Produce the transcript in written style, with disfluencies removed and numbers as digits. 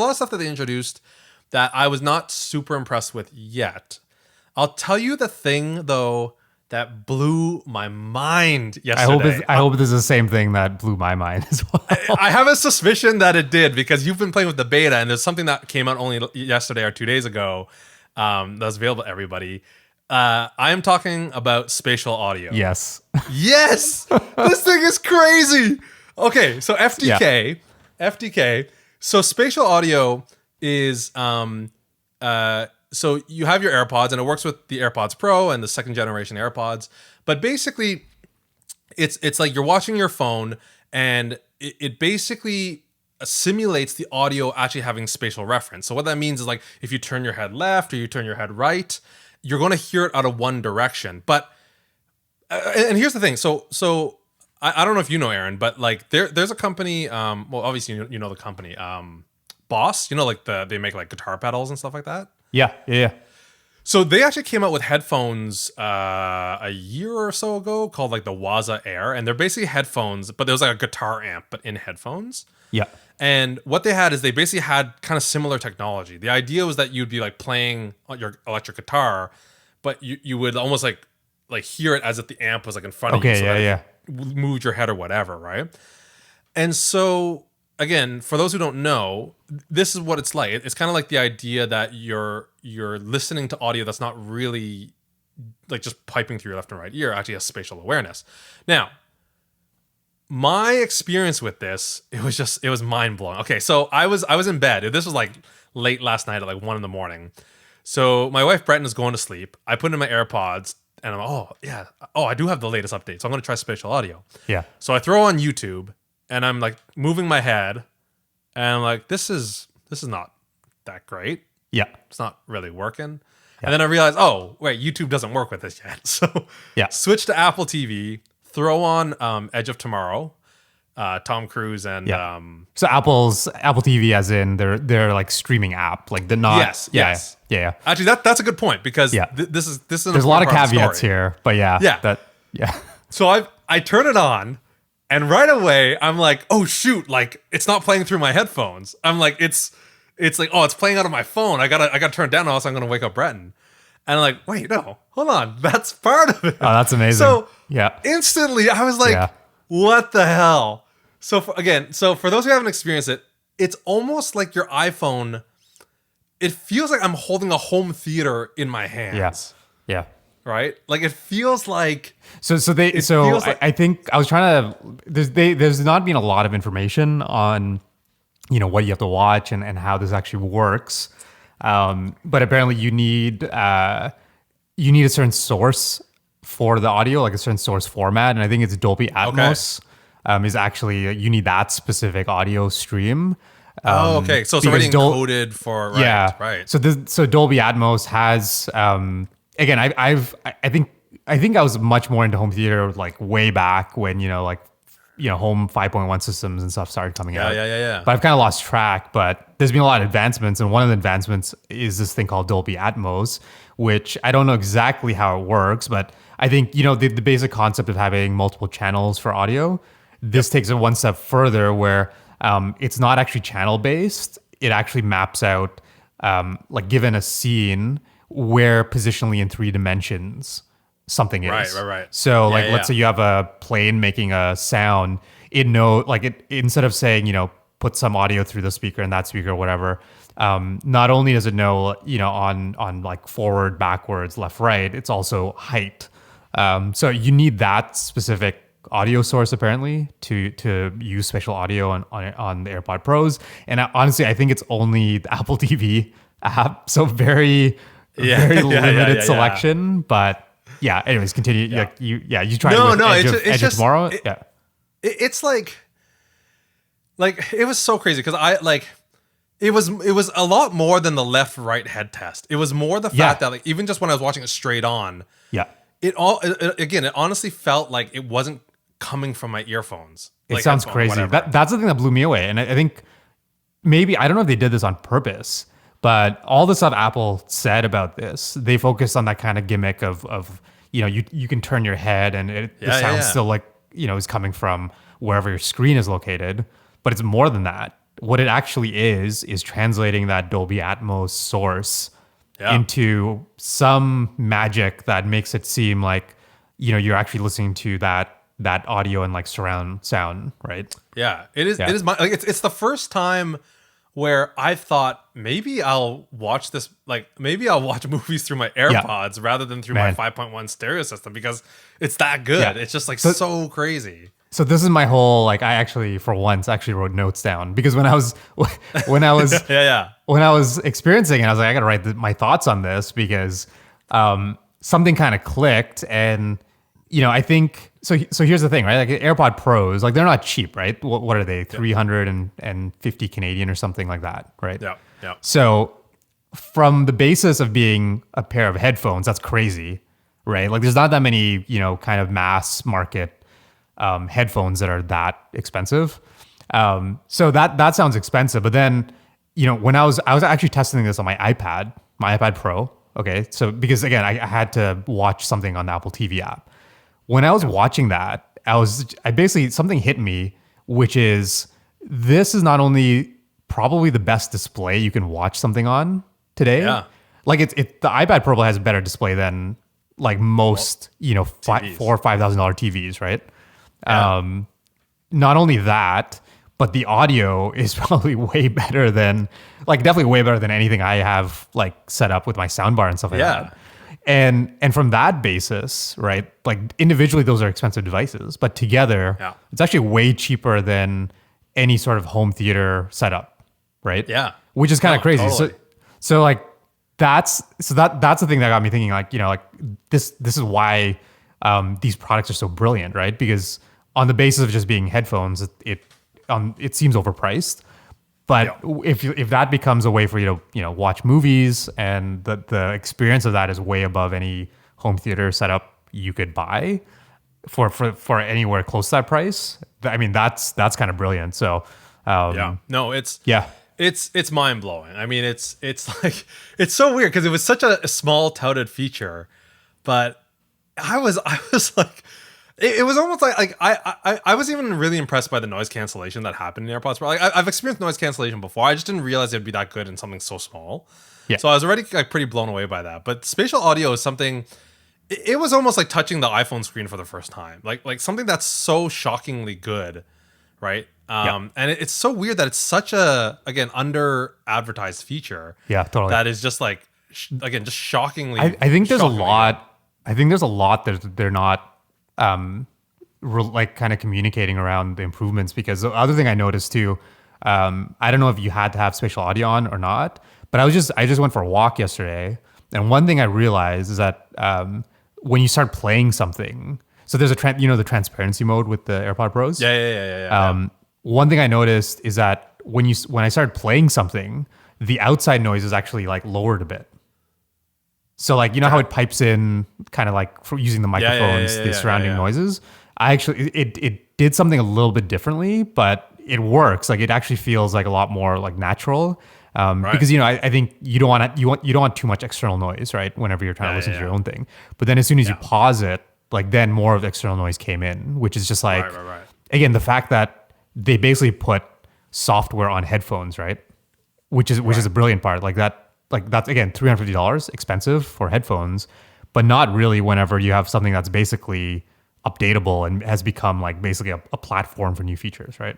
a lot of stuff that they introduced that I was not super impressed with yet. I'll tell you the thing though that blew my mind yesterday. I hope this is the same thing that blew my mind as well. I have a suspicion that it did because you've been playing with the beta, and there's something that came out only yesterday or 2 days ago that's available to everybody. I am talking about spatial audio. Yes. Yes! This thing is crazy! Okay, so FDK. So spatial audio is so you have your AirPods, and it works with the AirPods Pro and the second generation AirPods. But basically, it's like you're watching your phone, and it basically simulates the audio actually having spatial reference. So what that means is, like, if you turn your head left or you turn your head right, you're going to hear it out of one direction. But and here's the thing. So I don't know if you know, Aaron, but like there's a company. Well, obviously you know the company, Boss. You know, like they make like guitar pedals and stuff like that. Yeah. So they actually came out with headphones a year or so ago called like the Waza Air, and they're basically headphones, but there was like a guitar amp, but in headphones. Yeah. And what they had is they basically had kind of similar technology. The idea was that you'd be like playing your electric guitar, but you would almost like hear it as if the amp was like in front of you. Okay, yeah. Moved your head or whatever, right? And so again, for those who don't know, this is what it's like. It's kind of like the idea that you're listening to audio that's not really like just piping through your left and right ear. Actually has spatial awareness. Now, my experience with this, it was mind blowing. Okay, so I was in bed. This was like late last night at like 1 a.m. So my wife Breton is going to sleep. I put in my AirPods, and I'm I do have the latest update. So I'm going to try spatial audio. Yeah. So I throw on YouTube, and I'm like moving my head, and I'm like, this is not that great. Yeah. It's not really working. Yeah. And then I realized, oh wait, YouTube doesn't work with this yet. So switch to Apple TV. Throw on Edge of Tomorrow, Tom Cruise and so Apple TV, as in their like streaming app, like the not. Yes. Yeah. Actually, that's a good point because this is there's a lot of caveats here, but yeah. So I turn it on, and right away I'm like, oh shoot, like it's not playing through my headphones. I'm like, it's like, oh, it's playing out of my phone. I gotta turn it down, or else I'm gonna wake up Breton. And I'm like, wait, no, hold on. That's part of it. Oh, that's amazing. So instantly I was like, what the hell? So for those who haven't experienced it, it's almost like your iPhone. It feels like I'm holding a home theater in my hands. Yeah. Right? Like it feels like. I think I was trying to, there's not been a lot of information on, what you have to watch and how this actually works. But apparently you need a certain source for the audio, like a certain source format. And I think it's Dolby Atmos is actually, you need that specific audio stream. Okay. So it's already encoded for, right. So Dolby Atmos has, again, I think I was much more into home theater, like way back when, home 5.1 systems and stuff started coming out. Yeah. But I've kind of lost track, but there's been a lot of advancements. And one of the advancements is this thing called Dolby Atmos, which I don't know exactly how it works, but I think, the basic concept of having multiple channels for audio, this takes it one step further where it's not actually channel based. It actually maps out, like given a scene, where positionally in 3 dimensions something is. Right. So let's say you have a plane making a sound, instead of saying, put some audio through the speaker and that speaker or whatever, not only does it know, on like forward, backwards, left, right, it's also height. So you need that specific audio source apparently to use spatial audio on the AirPod Pros. And honestly, I think it's only the Apple TV app. So very limited selection, but yeah. Anyways, continue. Yeah. You try Edge of Tomorrow. It's like it was so crazy because it was a lot more than the left right head test. It was more the fact that even just when I was watching it straight on, it honestly felt like it wasn't coming from my earphones. It sounds crazy. That's the thing that blew me away, and I think maybe I don't know if they did this on purpose. But all the stuff Apple said about this, they focused on that kind of gimmick of you can turn your head and the sound still like, is coming from wherever your screen is located. But it's more than that. what it actually is translating that Dolby Atmos source Yeah. into some magic that makes it seem like, you're actually listening to that audio and like surround sound, right? Yeah, it is. Yeah. It is my like. It's the first time where I thought maybe I'll watch this. Like maybe I'll watch movies through my Yeah. AirPods rather than through Man. my 5.1 stereo system because it's that good. Yeah. It's just like So- so crazy. So this is my whole like I actually for once actually wrote notes down because when I was when I was Yeah. when I was experiencing it, I was like, I gotta write my thoughts on this because something kind of clicked, and I think so. So here's the thing, right? Like AirPod Pros, like they're not cheap, right? What are they? 350 Canadian or something like that, right? Yeah. Yeah. So from the basis of being a pair of headphones, that's crazy, right? Like there's not that many, kind of mass market headphones that are that expensive. So that sounds expensive. But then, when I was actually testing this on my iPad Pro. Okay, so because again, I had to watch something on the Apple TV app. When I was watching that, I basically something hit me, which is this is not only probably the best display you can watch something on today. Yeah. Like the iPad Pro has a better display than like most, TVs. $4,000 or $5,000 TVs, right? Yeah. Not only that, but the audio is probably way better than, like, definitely way better than anything I have like set up with my soundbar and stuff like Yeah. that. And from that basis, right? Like individually, those are expensive devices, but together, Yeah. it's actually way cheaper than any sort of home theater setup, right? Yeah. Which is kind of No, crazy. totally. So like that's the thing that got me thinking, like, like this is why these products are so brilliant, right? Because on the basis of just being headphones, it seems overpriced. But if that becomes a way for you to watch movies, and the experience of that is way above any home theater setup you could buy for anywhere close to that price, I mean that's kind of brilliant. So Yeah. No, it's yeah. it's mind blowing. I mean, it's like it's so weird because it was such a small touted feature, but I was like, it was almost like I was even really impressed by the noise cancellation that happened in AirPods Pro. Like I've experienced noise cancellation before. I just didn't realize it'd be that good in something so small. Yeah. So I was already like pretty blown away by that. But spatial audio is something. It was almost like touching the iPhone screen for the first time. Like something that's so shockingly good, right? And it's so weird that it's such a again under advertised feature. Yeah, totally. That is just like again just shockingly. I think there's a shockingly lot. I think there's a lot that they're not like kind of communicating around the improvements, because the other thing I noticed too, I don't know if you had to have spatial audio on or not, but I just went for a walk yesterday, and one thing I realized is that when you start playing something, so there's the transparency mode with the AirPod Pros. Yeah. One thing I noticed is that when I started playing something, the outside noise is actually like lowered a bit. So like, how it pipes in kind of like for using the microphones, the surrounding noises. I actually, it did something a little bit differently, but it works. Like it actually feels like a lot more like natural. Because, I think you don't want too much external noise, right? Whenever you're trying to listen to your own thing. But then as soon as you pause it, like then more of the external noise came in, which is just like, Right. Again, the fact that they basically put software on headphones, right? Which is a brilliant part. Like that's again $350, expensive for headphones, but not really whenever you have something that's basically updatable and has become like basically a platform for new features, right?